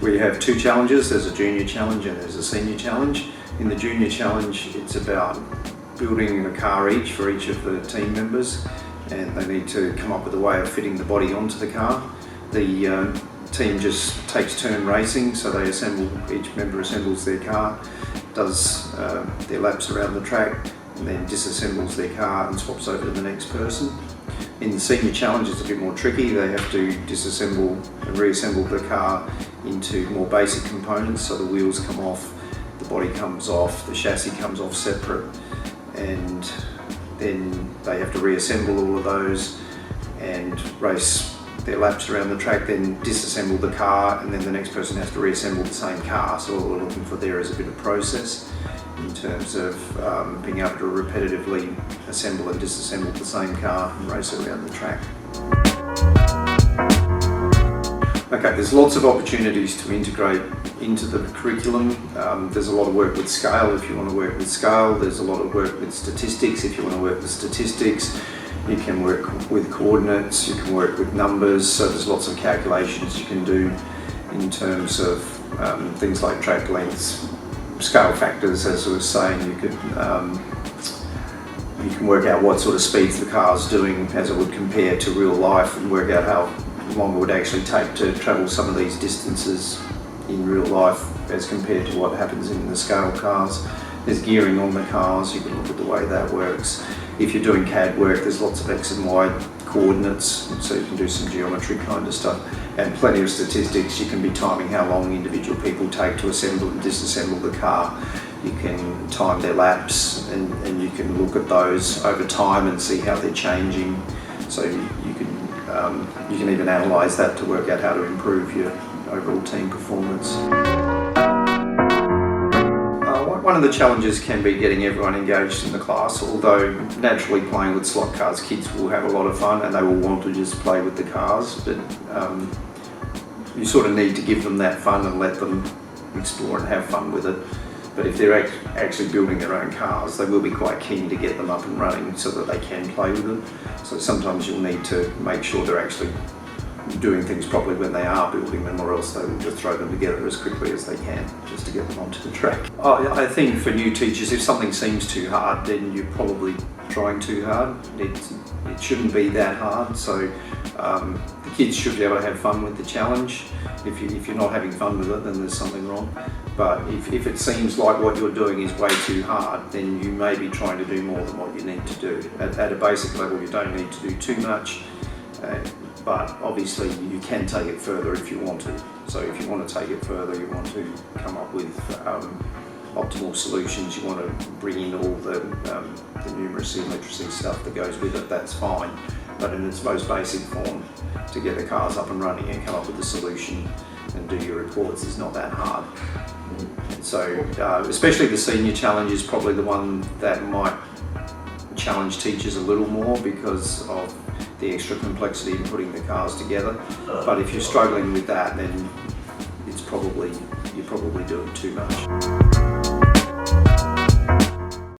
We have two challenges. There's a junior challenge and there's a senior challenge. In the junior challenge, it's about building a car each for each of the team members, and they need to come up with a way of fitting the body onto the car. The team just takes turn racing, so they each member assembles their car, does their laps around the track, and then disassembles their car and swaps over to the next person. In the senior challenge, it's a bit more tricky. They have to disassemble and reassemble the car into more basic components, so the wheels come off, the body comes off, the chassis comes off separate, and then they have to reassemble all of those and race their laps around the track, then disassemble the car, and then the next person has to reassemble the same car. So all we're looking for there is a bit of process in terms of being able to repetitively assemble and disassemble the same car and race it around the track. Okay, there's lots of opportunities to integrate into the curriculum. There's a lot of work with scale if you want to work with scale. There's a lot of work with statistics if you want to work with statistics. You can work with coordinates, you can work with numbers, so there's lots of calculations you can do in terms of things like track lengths, scale factors. As I was saying, you can work out what sort of speeds the car's doing as it would compare to real life, and work out how long it would actually take to travel some of these distances in real life as compared to what happens in the scale cars. There's gearing on the cars, you can look at the way that works. If you're doing CAD work, there's lots of X and Y coordinates, so you can do some geometry kind of stuff, and plenty of statistics. You can be timing how long individual people take to assemble and disassemble the car. You can time their laps, and you can look at those over time and see how they're changing. So you can even analyse that to work out how to improve your overall team performance. One of the challenges can be getting everyone engaged in the class, although naturally playing with slot cars, kids will have a lot of fun and they will want to just play with the cars, but you sort of need to give them that fun and let them explore and have fun with it. But if they're actually building their own cars, they will be quite keen to get them up and running so that they can play with them. So sometimes you'll need to make sure they're actually doing things properly when they are building them, or else they will just throw them together as quickly as they can just to get them onto the track. I think for new teachers, if something seems too hard, then you're probably trying too hard. It shouldn't be that hard, so the kids should be able to have fun with the challenge. If you're not having fun with it, then there's something wrong. But if it seems like what you're doing is way too hard, then you may be trying to do more than what you need to do. At a basic level, you don't need to do too much. But obviously you can take it further if you want to. So if you want to take it further, you want to come up with optimal solutions, you want to bring in all the numeracy and literacy stuff that goes with it, that's fine. But in its most basic form, to get the cars up and running and come up with a solution and do your reports is not that hard. And so especially the senior challenge is probably the one that might challenge teachers a little more because of the extra complexity in putting the cars together. But if you're struggling with that, then you're probably doing too much.